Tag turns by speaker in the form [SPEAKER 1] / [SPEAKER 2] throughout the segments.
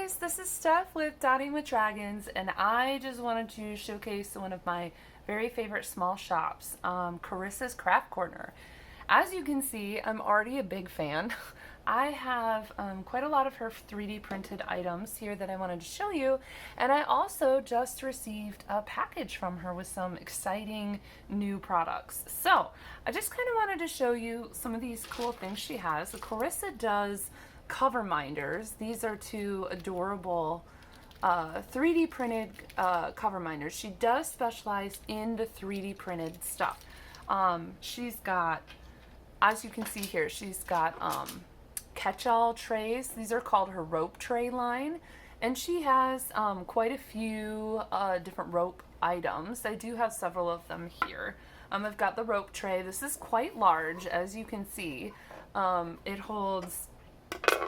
[SPEAKER 1] guys, this is Steph with Dotting with Dragons, and I just wanted to showcase one of my very favorite small shops, Carissa's Craft Corner. As you can see, I'm already a big fan. I have quite a lot of her 3D printed items here that I wanted to show you, and I also just received a package from her with some exciting new products. So I just kind of wanted to show you some of these cool things she has. Carissa does cover minders. These are two adorable 3D printed cover minders. She does specialize in the 3D printed stuff. She's got, as you can see here, she's got catch-all trays. These are called her rope tray line, and she has quite a few different rope items. I do have several of them here. I've got the rope tray. This is quite large, as you can see. It holds,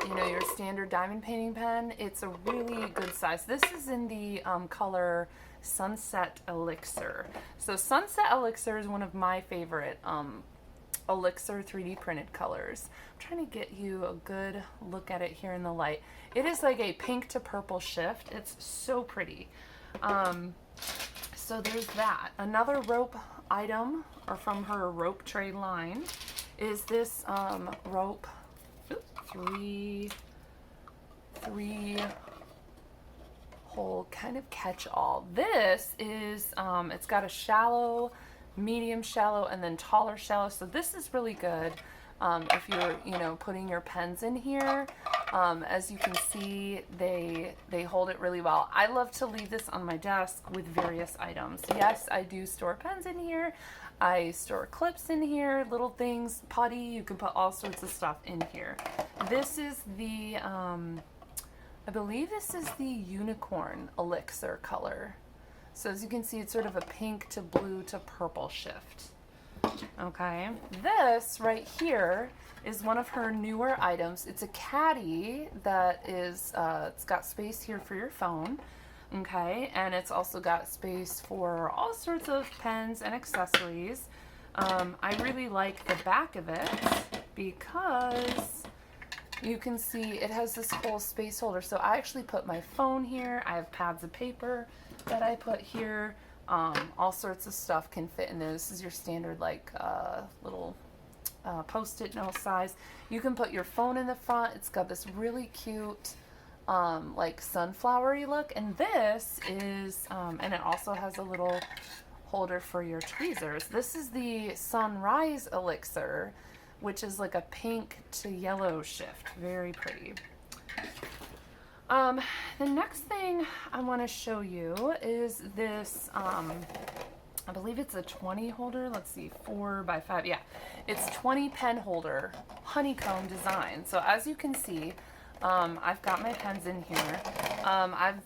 [SPEAKER 1] you know, your standard diamond painting pen. It's a really good size. This is in the color Sunset Elixir. So Sunset Elixir is one of my favorite Elixir 3D printed colors. I'm trying to get you a good look at it here in the light. It is like a pink to purple shift. It's so pretty. So there's that. Another rope item, or from her rope tray line, is this rope three hole kind of catch-all. This is it's got a shallow, medium shallow, and then taller shallow. So this is really good if you're, you know, putting your pens in here. As you can see, they hold it really well. I love to leave this on my desk with various items. Yes, I do store pens in here. I store clips in here, little things, putty. You can put all sorts of stuff in here. This is the, I believe this is the Unicorn Elixir color. So as you can see, it's sort of a pink to blue to purple shift. Okay, this right here is one of her newer items. It's a caddy that is, it's got space here for your phone. Okay, and it's also got space for all sorts of pens and accessories. I really like the back of it because you can see it has this whole space holder. So I actually put my phone here. I have pads of paper that I put here. All sorts of stuff can fit in there. This is your standard like little post-it note size. You can put your phone in the front. It's got this really cute like sunflowery look, and this is and it also has a little holder for your tweezers. This is the Sunrise Elixir, which is like a pink to yellow shift. Very pretty. The next thing I want to show you is this, I believe it's a 20 holder. Let's see, 4 by 5. Yeah, it's 20 pen holder, honeycomb design. So as you can see, I've got my pens in here.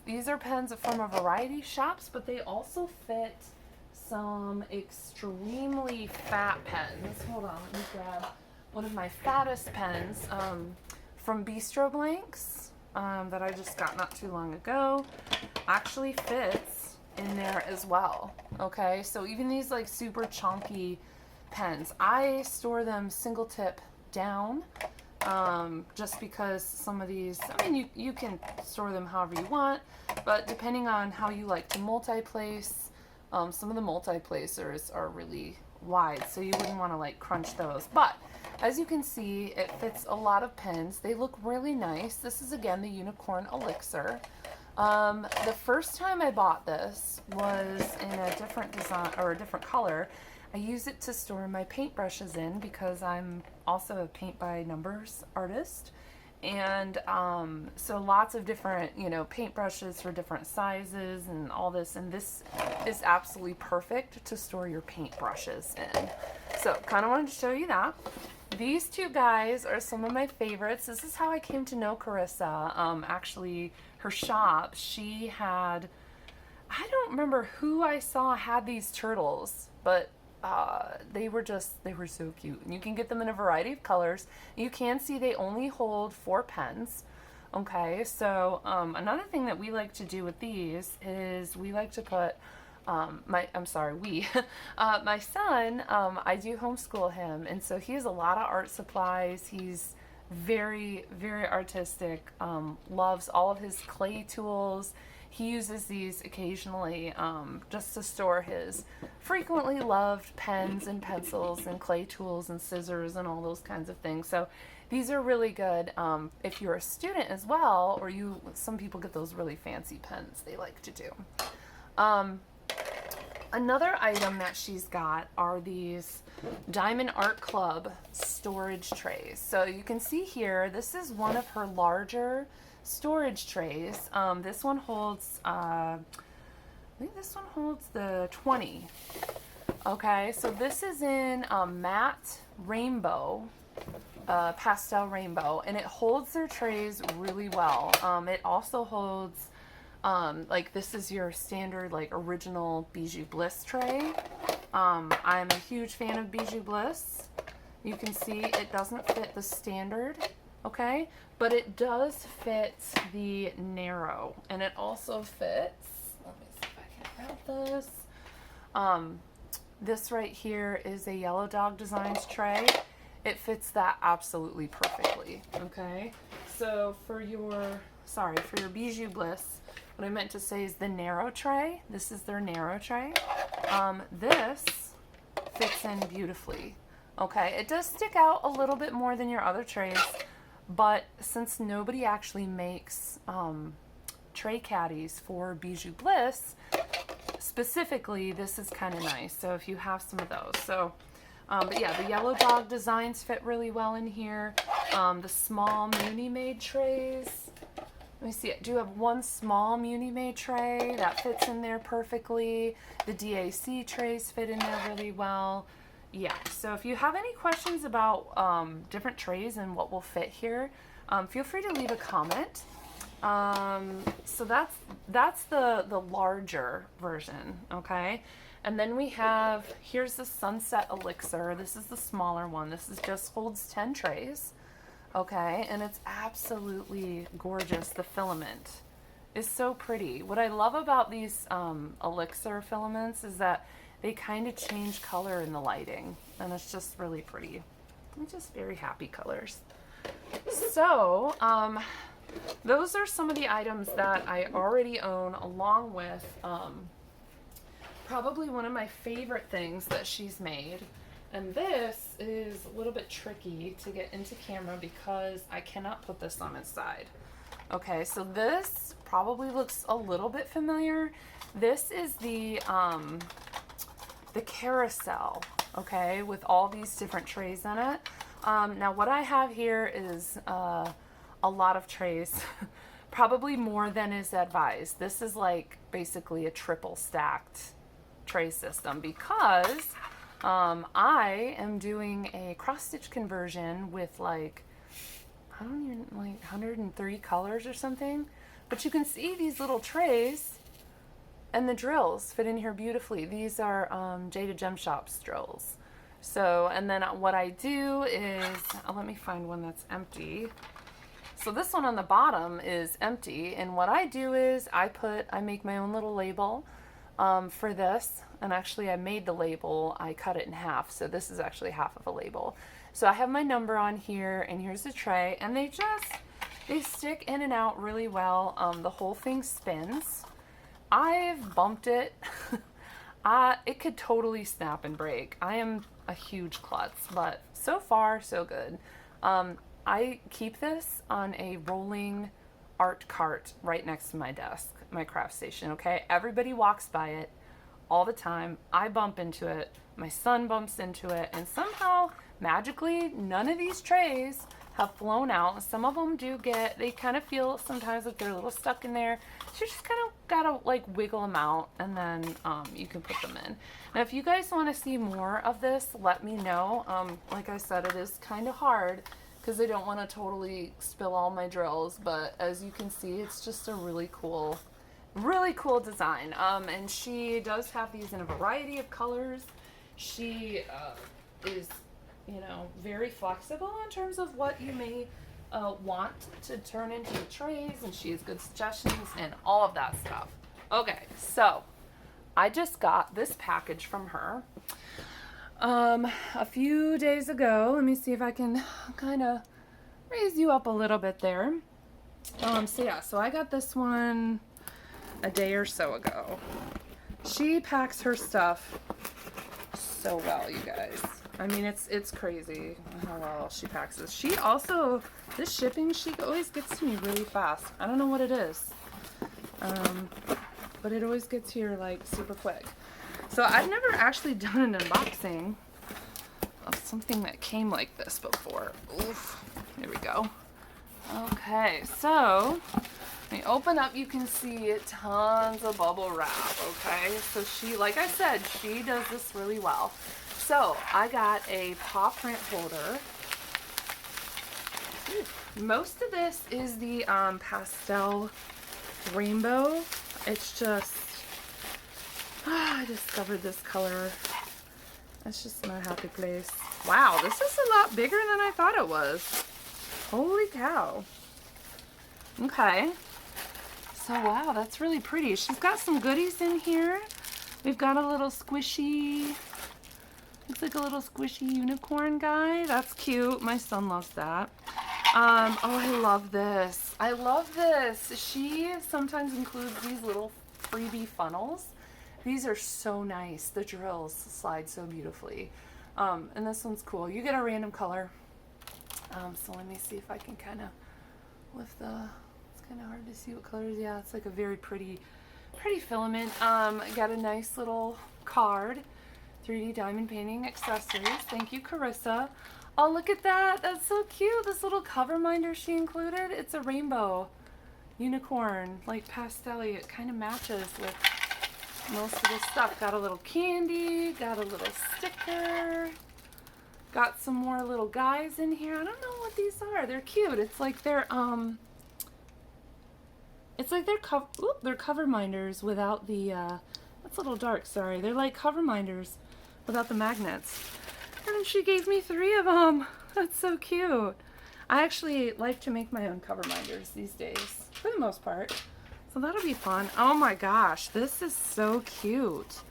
[SPEAKER 1] These are pens from a variety of shops, but they also fit some extremely fat pens. Hold on, let me grab one of my fattest pens from Bistro Blanks that I just got not too long ago. Actually fits in there as well. Okay, so even these like super chunky pens, I store them single tip down. Just because some of these, I mean, you can store them however you want, but depending on how you like to multi-place, some of the multi-placers are really wide, so you wouldn't want to like crunch those. But as you can see, it fits a lot of pens. They look really nice. This is again the Unicorn Elixir. The first time I bought this was in a different design or a different color. I use it to store my paintbrushes in because I'm also a paint by numbers artist, and so lots of different, you know, paintbrushes for different sizes and all this, and this is absolutely perfect to store your paintbrushes in. So kind of wanted to show you that. These two guys are some of my favorites. This is how I came to know Carissa. Actually, her shop, she had, I don't remember who I saw had these turtles, but they were so cute. And you can get them in a variety of colors. You can see they only hold 4 pens. Okay, so another thing that we like to do with these is we like to put my son, I do homeschool him, and so he has a lot of art supplies. He's Very, very artistic. Loves all of his clay tools. He uses these occasionally just to store his frequently loved pens and pencils and clay tools and scissors and all those kinds of things. So these are really good if you're a student as well, or some people get those really fancy pens they like to do. Another item that she's got are these Diamond Art Club storage trays. So you can see here, this is one of her larger storage trays. This one holds, I think this one holds the 20. Okay, so this is in matte rainbow, pastel rainbow, and it holds their trays really well. It also holds like this is your standard like original Bijou Bliss tray. I'm a huge fan of Bijou Bliss. You can see it doesn't fit the standard, okay, but it does fit the narrow, and it also fits, let me see if I can grab this. This right here is a Yellow Dog Designs tray. It fits that absolutely perfectly, okay. So for your Bijou Bliss, what I meant to say is the narrow tray. This is their narrow tray. This fits in beautifully. Okay, it does stick out a little bit more than your other trays, but since nobody actually makes tray caddies for Bijou Bliss, specifically, this is kind of nice. So if you have some of those. So, but yeah, the Yellow Dog Designs fit really well in here. The small Muni Made trays. Let me see, I do have one small Muni Made tray that fits in there perfectly. The DAC trays fit in there really well. Yeah, so if you have any questions about different trays and what will fit here, feel free to leave a comment. So that's the larger version, okay? And then we have, here's the Sunset Elixir. This is the smaller one. This is just holds 10 trays. Okay, and it's absolutely gorgeous. The filament is so pretty. What I love about these Elixir filaments is that they kind of change color in the lighting, and it's just really pretty. They're just very happy colors. So, those are some of the items that I already own, along with probably one of my favorite things that she's made. And this is a little bit tricky to get into camera because I cannot put this on its side. Okay, so this probably looks a little bit familiar. This is the carousel, okay, with all these different trays in it. Now what I have here is a lot of trays, probably more than is advised. This is like basically a triple stacked tray system because I am doing a cross stitch conversion with like, I don't even, like 103 colors or something. But you can see these little trays and the drills fit in here beautifully. These are Jada Gem Shop's drills. So, and then what I do is, let me find one that's empty. So this one on the bottom is empty. And what I do is I make my own little label for this. And actually I made the label, I cut it in half, so this is actually half of a label. So I have my number on here, and here's the tray, and they stick in and out really well. The whole thing spins. I've bumped it. It could totally snap and break. I am a huge klutz, but so far so good. I keep this on a rolling art cart right next to my desk, my craft station, okay? Everybody walks by it all the time. I bump into it, my son bumps into it, and somehow magically none of these trays have flown out. Some of them they kind of feel sometimes like they're a little stuck in there, so you just kind of gotta like wiggle them out, and then you can put them in. Now if you guys want to see more of this, let me know. Like I said, it is kind of hard because I don't want to totally spill all my drills, but as you can see, it's just a really cool design. And she does have these in a variety of colors. She is, very flexible in terms of what you may want to turn into trays, and she has good suggestions and all of that stuff. Okay, so I just got this package from her a few days ago. Let me see if I can kind of raise you up a little bit there. So yeah, so I got this one a day or so ago. She packs her stuff so well, you guys. I mean, it's crazy how well she packs this. She also, this shipping, she always gets to me really fast. I don't know what it is, but it always gets here like super quick. So I've never actually done an unboxing of something that came like this before. Oof, here we go. Okay, so when you open up, you can see tons of bubble wrap, okay? So she, like I said, she does this really well. So I got a paw print holder. Most of this is the pastel rainbow. It's just, I discovered this color. It's just my happy place. Wow, this is a lot bigger than I thought it was. Holy cow. Okay. So wow, that's really pretty. She's got some goodies in here. We've got a little squishy, looks like a little squishy unicorn guy. That's cute. My son loves that. Oh, I love this. I love this. She sometimes includes these little freebie funnels. These are so nice. The drills slide so beautifully. And this one's cool. You get a random color. So let me see if I can kind of lift the, it's kind of hard to see what colors. Yeah, it's like a very pretty filament. I got a nice little card. 3D diamond painting accessories. Thank you, Carissa. Oh, look at that. That's so cute. This little cover minder she included. It's a rainbow unicorn, like pastel-y. It kind of matches with most of the stuff. Got a little candy, got a little sticker, got some more little guys in here. I don't know what these are. They're cute. It's like they're cover minders without the that's a little dark, sorry. They're like cover minders without the magnets. And she gave me 3 of them. That's so cute. I actually like to make my own cover minders these days, for the most part. So that'll be fun. Oh my gosh, this is so cute.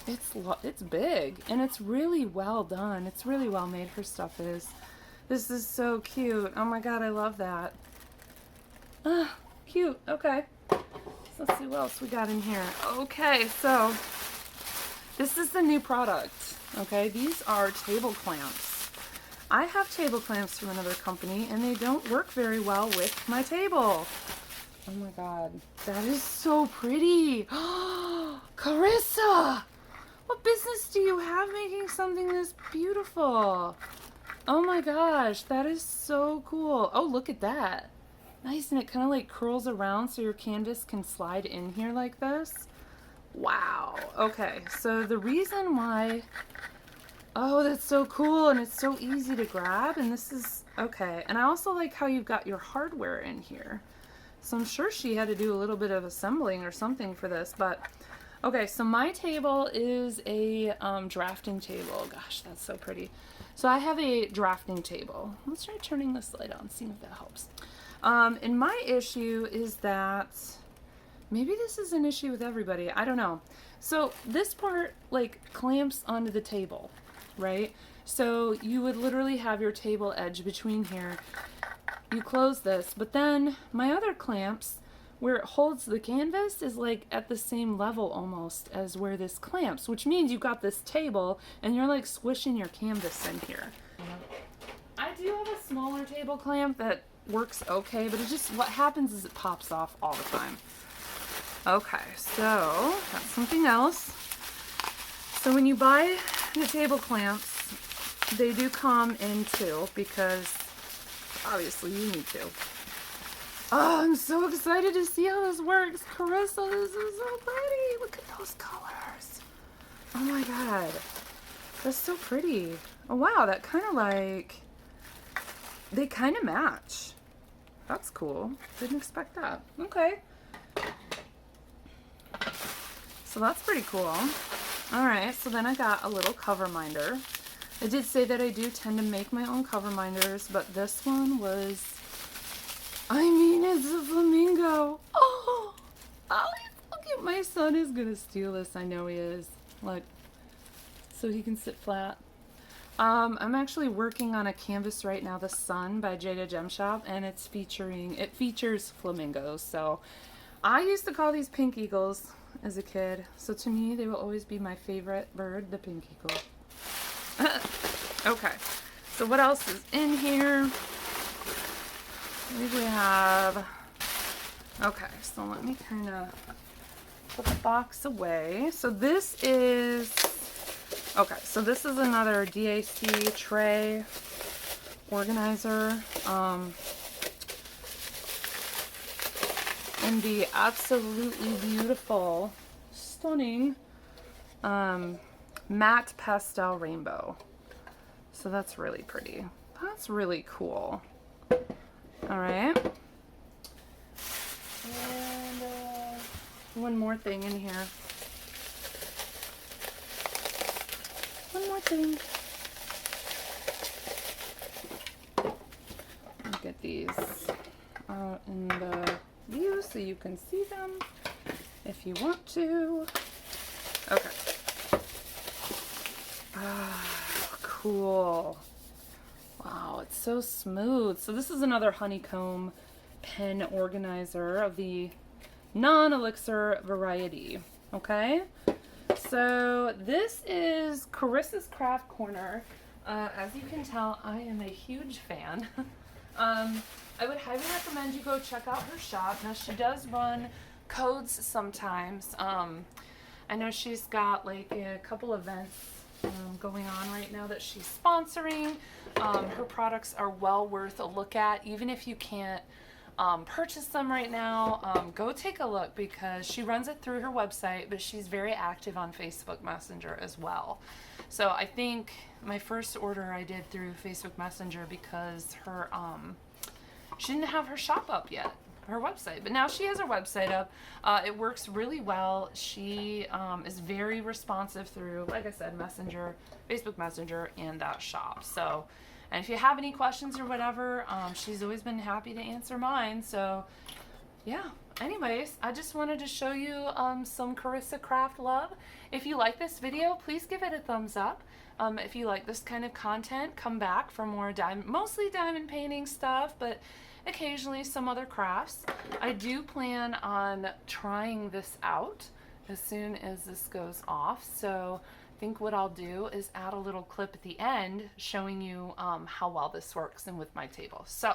[SPEAKER 1] It's big, and it's really well done. It's really well made, her stuff is. This is so cute. Oh my god, I love that. Ah, cute. Okay. So let's see what else we got in here. Okay, so this is the new product. Okay, these are table clamps. I have table clamps from another company, and they don't work very well with my table. Oh my god, that is so pretty. Carissa! What business do you have making something this beautiful? Oh my gosh, that is so cool. Oh, look at that. Nice, and it kind of like curls around so your canvas can slide in here like this. Wow. Okay, so the reason why... Oh, that's so cool, and it's so easy to grab, and this is... Okay, and I also like how you've got your hardware in here. So I'm sure she had to do a little bit of assembling or something for this, but... Okay, so my table is a drafting table. Gosh, that's so pretty. So I have a drafting table. Let's try turning this light on, see if that helps. And my issue is that... Maybe this is an issue with everybody. I don't know. So this part like clamps onto the table, right? So you would literally have your table edge between here. You close this, but then my other clamps where it holds the canvas is like at the same level almost as where this clamps, which means you've got this table and you're like squishing your canvas in here. I do have a smaller table clamp that works okay, but it just, what happens is it pops off all the time. Okay, so that's something else. So when you buy the table clamps, they do come in 2 because obviously you need to. Oh, I'm so excited to see how this works. Carissa, this is so pretty. Look at those colors. Oh my god. That's so pretty. Oh wow, that kind of like, they kind of match. That's cool. Didn't expect that. Okay. So that's pretty cool. Alright, so then I got a little cover minder. I did say that I do tend to make my own cover minders, but this one was, I mean, it's a flamingo. Oh, it's so cute. My son is gonna steal this. I know he is. Look, so he can sit flat. I'm actually working on a canvas right now, The Sun by Jada Gem Shop, and it features flamingos. So I used to call these pink eagles as a kid. So to me, they will always be my favorite bird, the pink eagle. Okay, so what else is in here? I believe we have, okay, so let me kind of put the box away. So this is, okay, so this is another DAC tray organizer. In the absolutely beautiful, stunning matte pastel rainbow. So that's really pretty. That's really cool. All right. And one more thing in here. One more thing. Get these out in the view so you can see them if you want to. Okay. Cool. Wow, it's so smooth. So this is another honeycomb pen organizer of the non-elixir variety. Okay. So this is Carissa's Craft Corner. As you can tell, I am a huge fan. I would highly recommend you go check out her shop. Now she does run codes sometimes. I know she's got like a couple events going on right now that she's sponsoring. Her products are well worth a look at, even if you can't purchase them right now. Go take a look because she runs it through her website, but she's very active on Facebook Messenger as well. So I think my first order I did through Facebook Messenger because her she didn't have her shop up yet, her website, but now she has her website up. It works really well. She is very responsive through, like I said, Messenger, Facebook Messenger, and that shop. So, and if you have any questions or whatever, she's always been happy to answer mine. So, yeah. Anyways, I just wanted to show you some Carissa Craft love. If you like this video, please give it a thumbs up. If you like this kind of content, come back for more mostly diamond painting stuff, but occasionally some other crafts. I do plan on trying this out as soon as this goes off. So I think what I'll do is add a little clip at the end showing you how well this works and with my table. So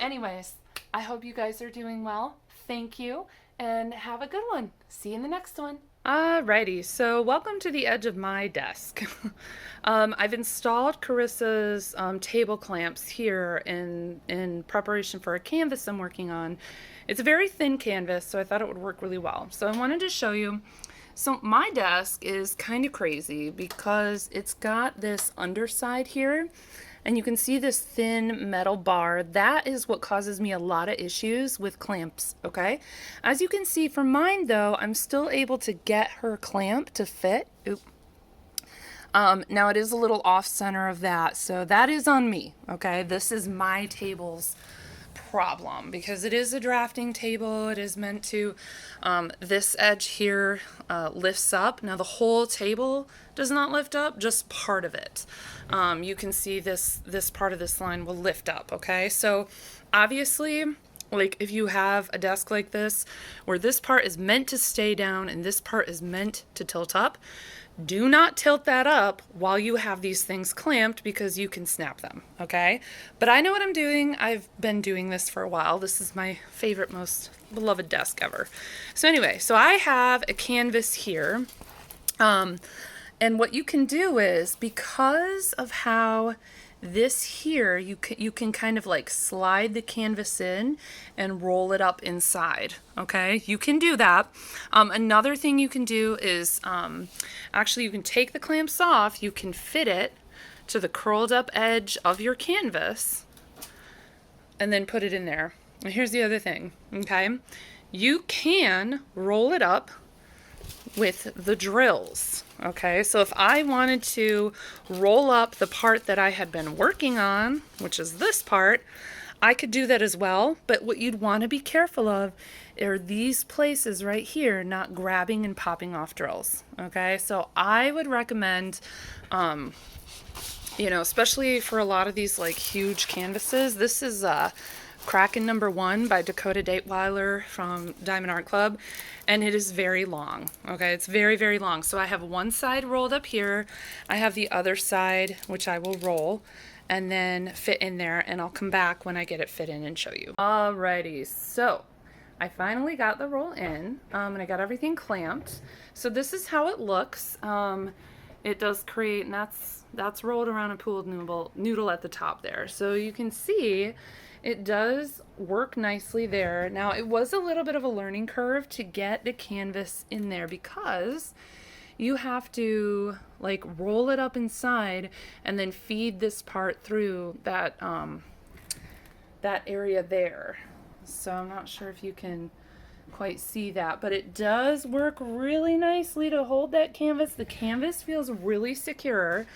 [SPEAKER 1] anyways, I hope you guys are doing well. Thank you and have a good one. See you in the next one. Alrighty, so welcome to the edge of my desk. I've installed Carissa's table clamps here in preparation for a canvas I'm working on. It's a very thin canvas, so I thought it would work really well. So I wanted to show you. So my desk is kind of crazy because it's got this underside here, and you can see this thin metal bar. That is what causes me a lot of issues with clamps, okay? As you can see from mine though, I'm still able to get her clamp to fit. Oop. Now it is a little off center of that, so that is on me, okay? This is my table's problem because it is a drafting table. It is meant to, this edge here lifts up. Now the whole table does not lift up, just part of it. You can see this part of this line will lift up, okay? So obviously, like if you have a desk like this where this part is meant to stay down and this part is meant to tilt up, do not tilt that up while you have these things clamped because you can snap them, okay? But I know what I'm doing. I've been doing this for a while. This is my favorite, most beloved desk ever. So anyway, so I have a canvas here. And what you can do is, because of how this here, you can kind of like slide the canvas in and roll it up inside, okay? You can do that. Another thing you can do is, actually you can take the clamps off, you can fit it to the curled up edge of your canvas and then put it in there. And here's the other thing, okay? You can roll it up with the drills, okay? So if I wanted to roll up the part that I had been working on, which is this part, I could do that as well. But what you'd want to be careful of are these places right here not grabbing and popping off drills, okay? So I would recommend You know, especially for a lot of these like huge canvases. This is Kraken #1 by Dakota Dateweiler from Diamond Art Club, and it is very long. Okay, it's very, very long. So I have one side rolled up here. I have the other side, which I will roll and then fit in there, and I'll come back when I get it fit in and show you. Alrighty, so I finally got the roll in, and I got everything clamped. So this is how it looks. It does create, and that's rolled around a pooled noodle at the top there. So you can see it does work nicely there. Now it was a little bit of a learning curve to get the canvas in there because you have to like roll it up inside and then feed this part through that that area there. So I'm not sure if you can quite see that, but it does work really nicely to hold that canvas. The canvas feels really secure.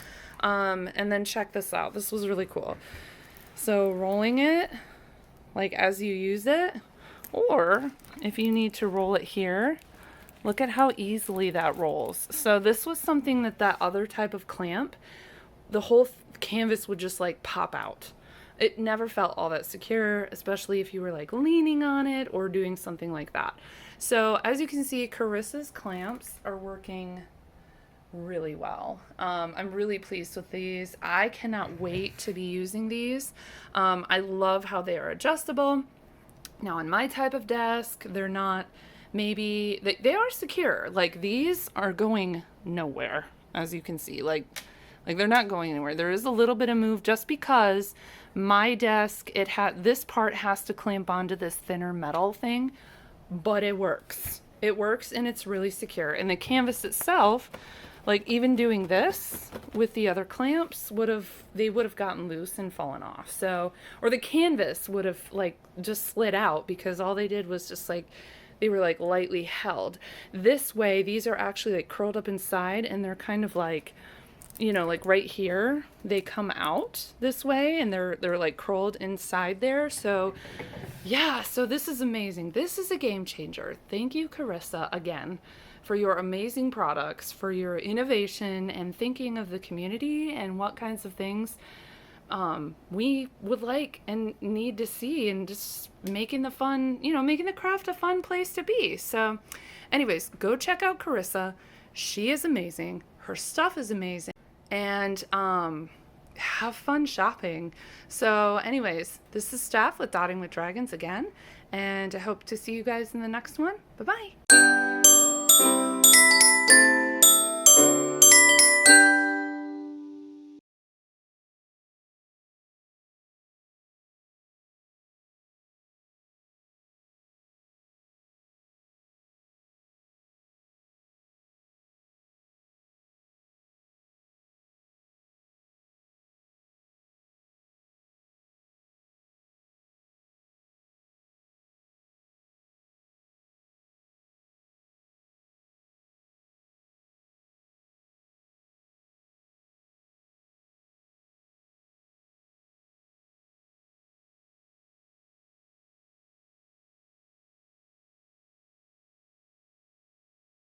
[SPEAKER 1] And then check this out. This was really cool. So rolling it like as you use it, or if you need to roll it here, look at how easily that rolls. So this was something that other type of clamp, the whole canvas would just like pop out. It never felt all that secure, especially if you were like leaning on it or doing something like that. So as you can see, Carissa's clamps are working really well. I'm really pleased with these. I cannot wait to be using these. I love how they are adjustable. Now on my type of desk, they're not, maybe, they are secure. Like these are going nowhere, as you can see. Like they're not going anywhere. There is a little bit of move just because my desk, this part has to clamp onto this thinner metal thing, but it works. It works and it's really secure. And the canvas itself, like even doing this with the other clamps they would have gotten loose and fallen off. So, or the canvas would have like just slid out because all they did was just like, they were like lightly held. This way, these are actually like curled up inside and they're kind of like, you know, like right here, they come out this way and they're like curled inside there. So yeah, so this is amazing. This is a game changer. Thank you, Carissa, again, for your amazing products, for your innovation and thinking of the community and what kinds of things we would like and need to see, and just making the fun, you know, making the craft a fun place to be. So anyways, go check out Carissa. She is amazing. Her stuff is amazing. And have fun shopping. So anyways, this is Steph with Dotting with Dragons again, and I hope to see you guys in the next one. Bye-bye.